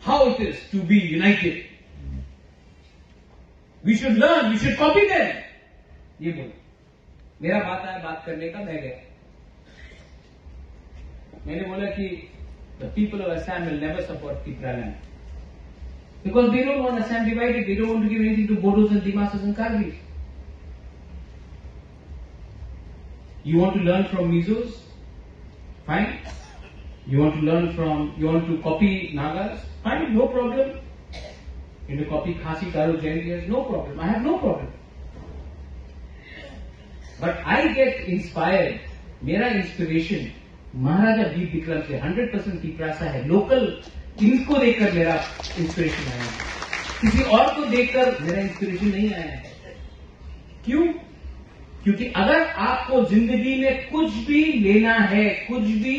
how it is to be united. We should learn, we should copy them. ये बोल, मेरा बात आया बात करने का, मैं गया, मैंने बोला कि the people of Assam will never support Tipraland because they don't want Assam divided. They don't want to give anything to Bodos and Dimasas and Kargis. You want to learn from Mizos? Fine. You want to copy Nagas? Fine, no problem. You want to copy Khasi, Garo, Jaintias? No problem. I have no problem. But I get inspired. मेरा inspiration Maharaja Bir Vikram से 100% तिपरासा है. Local इनको देखकर मेरा inspiration आया है, किसी और को देखकर मेरा इंस्पिरेशन नहीं आया है. क्यों? क्योंकि अगर आपको जिंदगी में कुछ भी लेना है, कुछ भी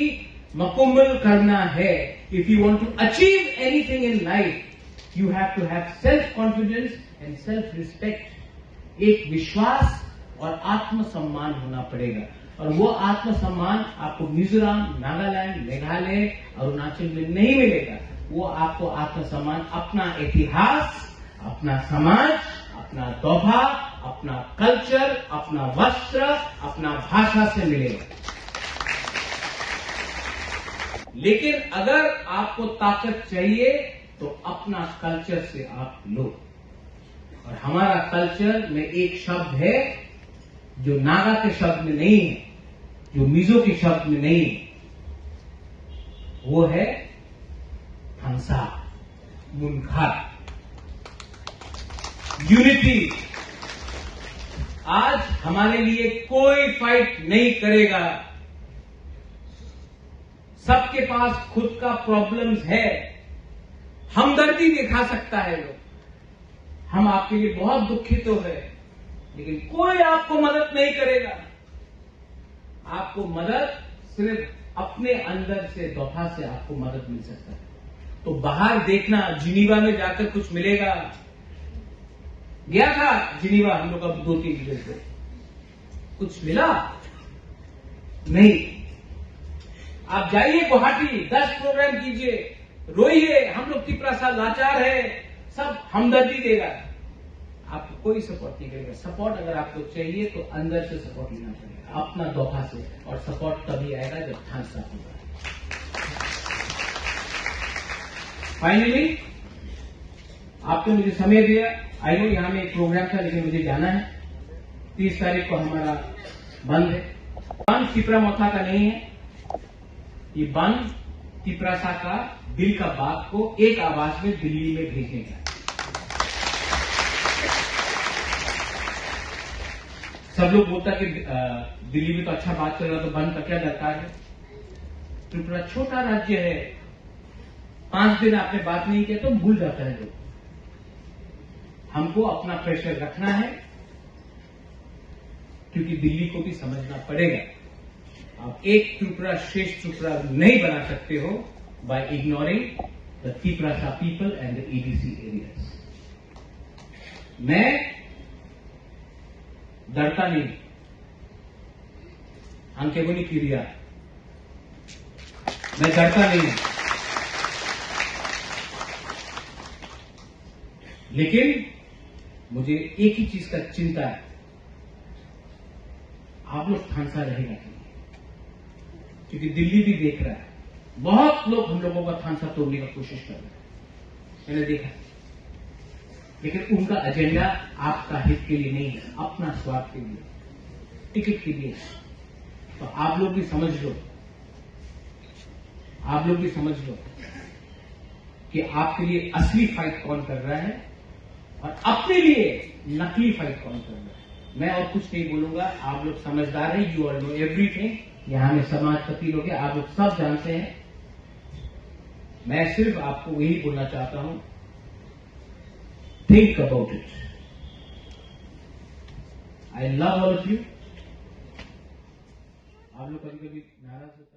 मुकम्मल करना है, if you want to achieve anything in life, you have to have self confidence and self respect. एक विश्वास और आत्मसम्मान होना पड़ेगा. और वो आत्मसम्मान आपको मिजोरम, नागालैंड, मेघालय, अरुणाचल में नहीं मिलेगा. वो आपको आत्मसम्मान अपना इतिहास, अपना समाज, अपना तोहफा, अपना कल्चर, अपना वस्त्र, अपना भाषा से मिलेगा. लेकिन अगर आपको ताकत चाहिए तो अपना कल्चर से आप लो. और हमारा कल्चर में एक शब्द है जो नागा के शब्द में नहीं है, जो मिजो के शब्द में नहीं है, वो है थांसा, मुनखा, यूनिटी. आज हमारे लिए कोई फाइट नहीं करेगा. सबके पास खुद का प्रॉब्लम्स है. हमदर्दी दिखा सकता है लोग, हम आपके लिए बहुत दुखित तो है, लेकिन कोई आपको मदद नहीं करेगा. आपको मदद सिर्फ अपने अंदर से, दौथा से आपको मदद मिल सकता है. तो बाहर देखना, जिनीवा में जाकर कुछ मिलेगा. गया था जिनीवा हम लोग अब 2-3 दिन से, कुछ मिला नहीं. आप जाइए गुवाहाटी, 10 प्रोग्राम कीजिए, रोइए, हम लोग तिपरासा लाचार है, सब हमदर्दी देगा. आपको कोई सपोर्ट नहीं करेगा. सपोर्ट अगर आपको चाहिए तो अंदर से सपोर्ट लेना पड़ेगा, अपना दोहा से. और सपोर्ट तभी आएगा जब थांसा होगा. फाइनली आपने मुझे समय दिया. आई नो यहां में एक प्रोग्राम था, लेकिन मुझे जाना है. 30 तारीख को हमारा बंद है. बंद तिपरामोथा का नहीं है, ये बंद तिपरासा का दिल का बात को एक आवाज में दिल्ली में भेजने का. सब लोग बोलता कि दिल्ली में तो अच्छा बात चल रहा, तो बंद का क्या दरकार है. त्रिपुरा छोटा राज्य है, 5 दिन आपने बात नहीं किया तो भूल जाता है लोग. हमको अपना प्रेशर रखना है, क्योंकि दिल्ली को भी समझना पड़ेगा. आप एक त्रिपुरा श्रेष्ठ त्रिपुरा नहीं बना सकते हो by ignoring the Tiprasa people and the ADC areas. मैं डरता नहीं, अंकेगोनी क्रिया, मैं डरता नहीं. लेकिन मुझे एक ही चीज का चिंता है, आप लोग थांसा रहेगा कि नहीं. क्योंकि दिल्ली भी देख रहा है, बहुत लोग हम लोगों का थांसा तोड़ने का कोशिश कर रहे हैं, मैंने देखा. लेकिन उनका एजेंडा आपका हित के लिए नहीं है, अपना स्वार्थ के लिए, टिकट के लिए. तो आप लोग भी समझ लो, आप लोग भी समझ लो कि आपके लिए असली फाइट कौन कर रहा है और अपने लिए नकली फाइट कौन कर रहा है. मैं और कुछ नहीं बोलूंगा, आप लोग समझदार हैं. You all know everything. यहां में समाजपति लोग हैं, आप लोग सब जानते हैं. मैं सिर्फ आपको यही बोलना चाहता हूं, think about it. I love all of you. आप लोग कभी कभी नाराज होता है.